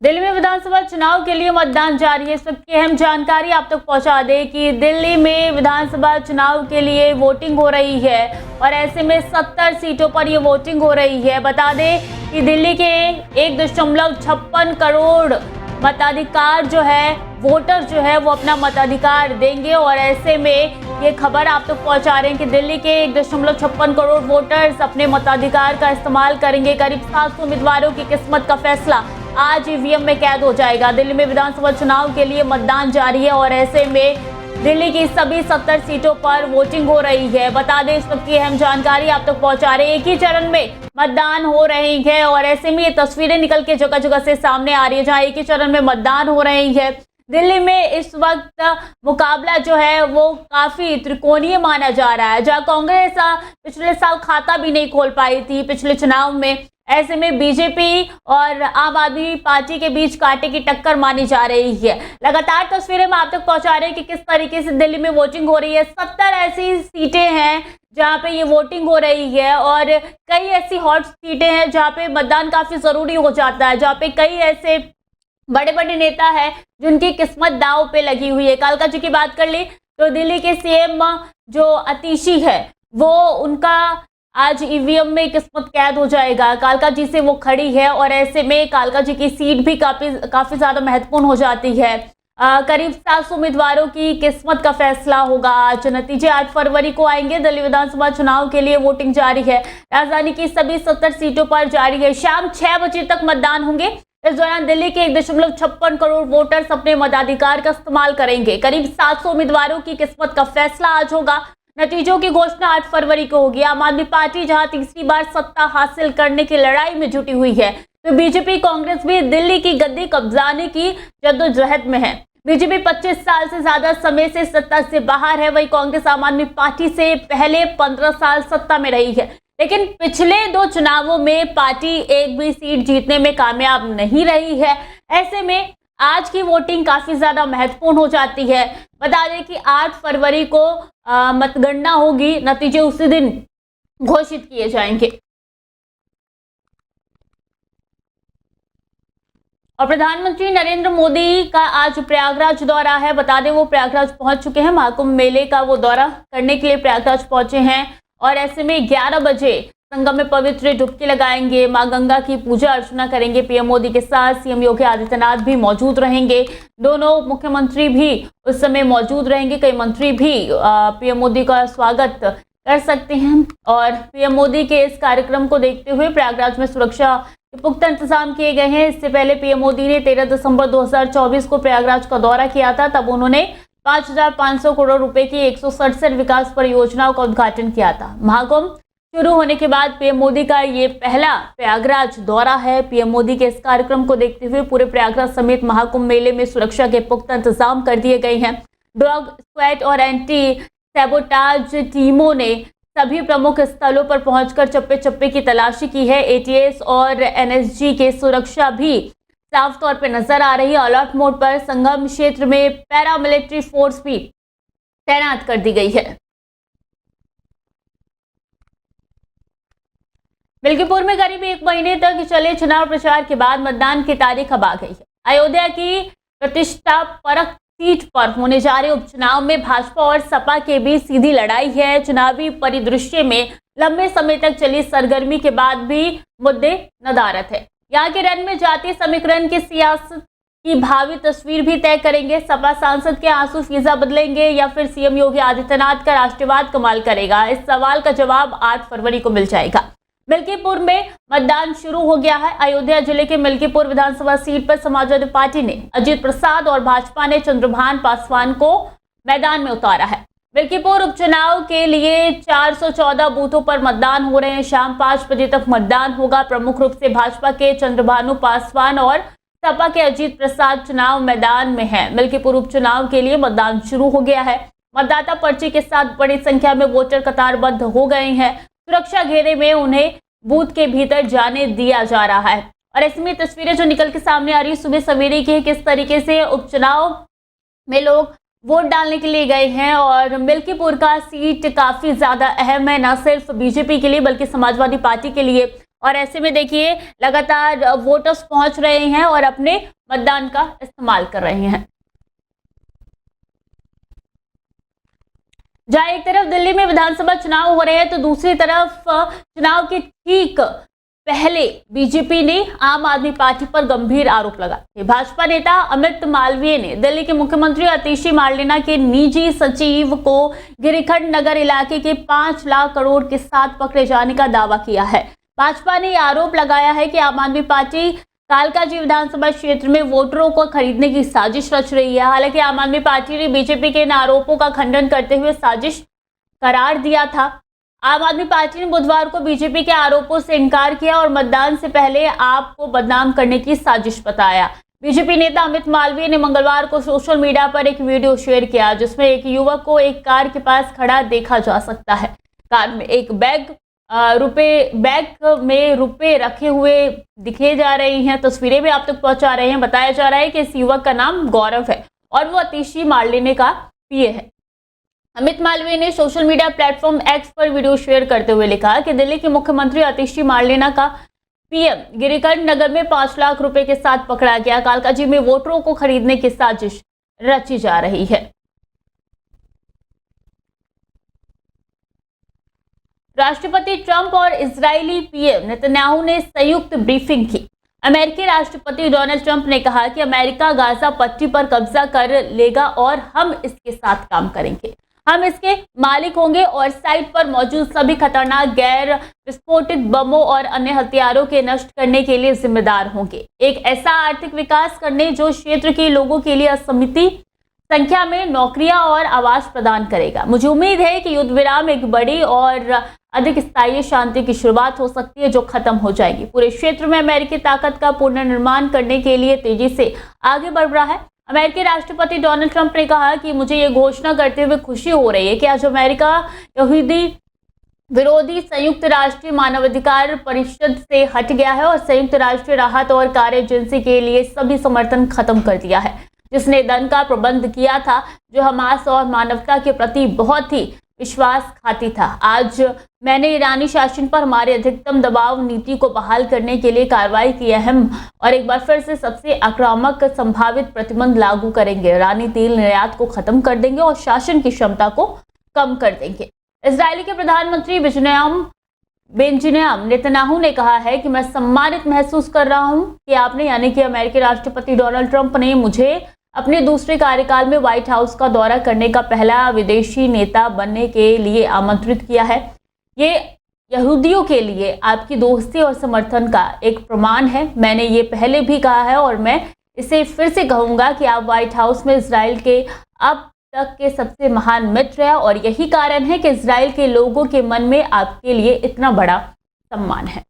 दिल्ली में विधानसभा चुनाव के लिए मतदान जारी है। इस वक्त की अहम जानकारी आप तक पहुंचा दें कि दिल्ली में विधानसभा चुनाव के लिए वोटिंग हो रही है और ऐसे में 70 सीटों पर ये वोटिंग हो रही है। बता दें कि दिल्ली के 1.56 करोड़ मताधिकार जो है, वोटर जो है वो अपना मताधिकार देंगे और ऐसे में ये खबर आप तक पहुंचा रहे हैं कि दिल्ली के 1.56 करोड़ वोटर्स अपने मताधिकार का इस्तेमाल करेंगे। करीब 700 उम्मीदवारों की किस्मत का फैसला आज ईवीएम में कैद हो जाएगा। दिल्ली में विधानसभा चुनाव के लिए मतदान जारी है और ऐसे में दिल्ली की सभी 70 सीटों पर वोटिंग हो रही है। बता दें, इस वक्त की अहम जानकारी आप तक पहुंचा रहे हैं। एक ही चरण में मतदान हो रही है और ऐसे में ये तस्वीरें निकल के जगह जगह से सामने आ रही है, जहां एक ही चरण में मतदान हो रही है। दिल्ली में इस वक्त मुकाबला जो है वो काफी त्रिकोणीय माना जा रहा है, जहां कांग्रेस पिछले साल खाता भी नहीं खोल पाई थी पिछले चुनाव में। ऐसे में बीजेपी और आम आदमी पार्टी के बीच कांटे की टक्कर मानी जा रही है। लगातार तस्वीरें हम आप तक पहुंचा रहे हैं कि किस तरीके से दिल्ली में वोटिंग हो रही है। 70 ऐसी सीटें हैं जहां पे ये वोटिंग हो रही है और कई ऐसी हॉट सीटें हैं जहां पे मतदान काफी जरूरी हो जाता है, जहां पे कई ऐसे बड़े बड़े नेता है जिनकी किस्मत दांव पे लगी हुई है। कालका जी की बात कर ली तो दिल्ली के सीएम जो आतिशी है वो उनका आज ईवीएम में किस्मत कैद हो जाएगा। कालका जी से वो खड़ी है और ऐसे में कालका जी की सीट भी काफी ज्यादा महत्वपूर्ण हो जाती है। करीब 700 उम्मीदवारों की किस्मत का फैसला होगा आज। नतीजे 8 फरवरी को आएंगे। दिल्ली विधानसभा चुनाव के लिए वोटिंग जारी है। राजधानी की सभी 70 सीटों पर जारी है। शाम 6 बजे तक मतदान होंगे। इस दौरान दिल्ली के 1.56 करोड़ वोटर्स अपने मताधिकार का इस्तेमाल करेंगे। करीब 700 उम्मीदवारों की किस्मत का फैसला आज होगा। नतीजों की घोषणा 8 फरवरी को होगी। आम आदमी पार्टी जहां तीसरी बार सत्ता हासिल करने की लड़ाई में जुटी हुई है, तो बीजेपी कांग्रेस भी दिल्ली की गद्दी कब्जाने की जद्दोजहद में है। बीजेपी 25 साल से ज्यादा समय से सत्ता से बाहर है, वही कांग्रेस आम आदमी पार्टी से पहले 15 साल सत्ता में रही है, लेकिन पिछले 2 चुनावों में पार्टी एक भी सीट जीतने में कामयाब नहीं रही है। ऐसे में आज की वोटिंग काफी ज्यादा महत्वपूर्ण हो जाती है। बता दें कि 8 फरवरी को मतगणना होगी। नतीजे उसी दिन घोषित किए जाएंगे। और प्रधानमंत्री नरेंद्र मोदी का आज प्रयागराज दौरा है। बता दें वो प्रयागराज पहुंच चुके हैं। महाकुंभ मेले का वो दौरा करने के लिए प्रयागराज पहुंचे हैं और ऐसे में 11 बजे संगम में पवित्र डुबकी लगाएंगे। मां गंगा की पूजा अर्चना करेंगे। पीएम मोदी के साथ सीएम योगी आदित्यनाथ भी मौजूद रहेंगे। दोनों मुख्यमंत्री भी उस समय मौजूद रहेंगे। कई मंत्री भी पीएम मोदी का स्वागत कर सकते हैं और पीएम मोदी के इस कार्यक्रम को देखते हुए प्रयागराज में सुरक्षा के पुख्ता इंतजाम किए गए हैं। इससे पहले पीएम मोदी ने 13 दिसंबर 2024 को प्रयागराज का दौरा किया था। तब उन्होंने 5,500 करोड़ रुपए की 167 विकास परियोजनाओं का उद्घाटन किया था। महाकुंभ शुरू होने के बाद पीएम मोदी का ये पहला प्रयागराज दौरा है। पीएम मोदी के इस कार्यक्रम को देखते हुए पूरे प्रयागराज समेत महाकुंभ मेले में सुरक्षा के पुख्ता इंतजाम कर दिए गए हैं। डॉग स्क्वाड और एंटी सैबोटाज टीमों ने सभी प्रमुख स्थलों पर पहुंचकर चप्पे चप्पे की तलाशी की है। एटीएस और एनएसजी के सुरक्षा भी साफ तौर पर नजर आ रही है। अलर्ट मोड पर संगम क्षेत्र में पैरामिलिट्री फोर्स भी तैनात कर दी गई है। मिल्कीपुर में करीब 1 महीने तक चले चुनाव प्रचार के बाद मतदान की तारीख अब आ गई है। अयोध्या की प्रतिष्ठा परक सीट पर होने जा रहे उपचुनाव में भाजपा और सपा के बीच सीधी लड़ाई है। चुनावी परिदृश्य में लंबे समय तक चली सरगर्मी के बाद भी मुद्दे नदारद है। यहाँ के रण में जातीय समीकरण की सियासत की भावी तस्वीर भी तय करेंगे। सपा सांसद के आंसू फीसा बदलेंगे या फिर सीएम योगी आदित्यनाथ का राष्ट्रवाद कमाल करेगा? इस सवाल का जवाब 8 फरवरी को मिल जाएगा। मिल्कीपुर में मतदान शुरू हो गया है। अयोध्या जिले के मिल्कीपुर विधानसभा सीट पर समाजवादी पार्टी ने अजीत प्रसाद और भाजपा ने चंद्रभान पासवान को मैदान में उतारा है। मिल्कीपुर उपचुनाव के लिए 414 बूथों पर मतदान हो रहे हैं। शाम 5 बजे तक मतदान होगा। प्रमुख रूप से भाजपा के चंद्रभानु पासवान और सपा के अजीत प्रसाद चुनाव मैदान में है। मिल्कीपुर उपचुनाव के लिए मतदान शुरू हो गया है। मतदाता पर्ची के साथ बड़ी संख्या में वोटर कतारबद्ध हो गए हैं। सुरक्षा घेरे में उन्हें बूथ के भीतर जाने दिया जा रहा है और इसमें तस्वीरें जो निकल के सामने आ रही है सुबह सवेरे की है, किस तरीके से उपचुनाव में लोग वोट डालने के लिए गए हैं। और मिल्कीपुर का सीट काफी ज्यादा अहम है, न सिर्फ बीजेपी के लिए बल्कि समाजवादी पार्टी के लिए। और ऐसे में देखिए लगातार वोटर्स पहुंच रहे हैं और अपने मतदान का इस्तेमाल कर रहे हैं। जहां एक तरफ दिल्ली में विधानसभा चुनाव हो रहे हैं तो दूसरी तरफ चुनाव के ठीक पहले बीजेपी ने आम आदमी पार्टी पर गंभीर आरोप लगाए। भाजपा नेता अमित मालवीय ने दिल्ली के मुख्यमंत्री आतिशी मार्लेना के निजी सचिव को गिरिखंड नगर इलाके के 5 लाख करोड़ के साथ पकड़े जाने का दावा किया है। भाजपा ने आरोप लगाया है कि आम आदमी पार्टी कालकाजी विधानसभा क्षेत्र में वोटरों को खरीदने की साजिश रच रही है। हालांकि आम आदमी पार्टी ने बीजेपी के इन आरोपों का खंडन करते हुए साजिश करार दिया था। आम आदमी पार्टी ने बुधवार को बीजेपी के आरोपों से इनकार किया और मतदान से पहले आप को बदनाम करने की साजिश बताया। बीजेपी नेता अमित मालवीय ने मंगलवार को सोशल मीडिया पर एक वीडियो शेयर किया जिसमें एक युवक को एक कार के पास खड़ा देखा जा सकता है। कार में एक बैग में रुपए रखे हुए दिखे जा रही हैं। तस्वीरें भी आप तक पहुंचा रहे हैं। बताया जा रहा है कि इस युवक का नाम गौरव है और वो आतिशी मार्लेना का पीए है। अमित मालवीय ने सोशल मीडिया प्लेटफॉर्म एक्स पर वीडियो शेयर करते हुए लिखा कि दिल्ली के मुख्यमंत्री आतिशी मार्लेना का पीएम गिरिखंड नगर में 5 लाख रुपए के साथ पकड़ा गया। कालकाजी में वोटरों को खरीदने की साजिश रची जा रही है। राष्ट्रपति ट्रंप और इजरायली पीएम नेतन्याहू ने संयुक्त ब्रीफिंग की। अमेरिकी राष्ट्रपति डोनाल्ड ट्रंप ने कहा कि अमेरिका गाजा पट्टी पर कब्जा कर लेगा और हम इसके साथ काम करेंगे। हम इसके मालिक होंगे और साइट पर मौजूद सभी खतरनाक गैर विस्फोटित बमों और अन्य हथियारों के नष्ट करने के लिए जिम्मेदार होंगे। एक ऐसा आर्थिक विकास करने जो क्षेत्र के लोगों के लिए असीमित संख्या में नौकरियां और आवास प्रदान करेगा। मुझे उम्मीद है कि युद्ध विराम एक बड़ी और अधिक स्थायी शांति की शुरुआत हो सकती है जो खत्म हो जाएगी। पूरे क्षेत्र में अमेरिकी ताकत का पुनर्निर्माण करने के लिए तेजी से आगे बढ़ रहा है। अमेरिकी राष्ट्रपति डोनाल्ड ट्रंप ने कहा कि मुझे ये घोषणा करते हुए खुशी हो रही है कि आज अमेरिका यहूदी विरोधी संयुक्त राष्ट्रीय मानवाधिकार परिषद से हट गया है और संयुक्त राष्ट्रीय राहत और कार्य एजेंसी के लिए सभी समर्थन खत्म कर दिया है, जिसने धन का प्रबंध किया था जो हमास और मानवता के प्रति बहुत ही विश्वासघाती था। आज मैंने ईरानी शासन पर हमारे अधिकतम दबाव नीति को बहाल करने के लिए कार्रवाई की अहम और एक बार फिर से सबसे आक्रामक संभावित प्रतिबंध लागू करेंगे। ईरानी तेल निर्यात को खत्म कर देंगे और शासन की क्षमता को कम कर देंगे। इजरायली के प्रधानमंत्री बेंजामिन नेतन्याहू ने कहा है कि मैं सम्मानित महसूस कर रहा हूं कि आपने यानी कि अमेरिकी राष्ट्रपति डोनाल्ड ट्रंप ने मुझे अपने दूसरे कार्यकाल में व्हाइट हाउस का दौरा करने का पहला विदेशी नेता बनने के लिए आमंत्रित किया है। ये यहूदियों के लिए आपकी दोस्ती और समर्थन का एक प्रमाण है। मैंने ये पहले भी कहा है और मैं इसे फिर से कहूंगा कि आप व्हाइट हाउस में इजराइल के अब तक के सबसे महान मित्र हैं और यही कारण है कि इजराइल के लोगों के मन में आपके लिए इतना बड़ा सम्मान है।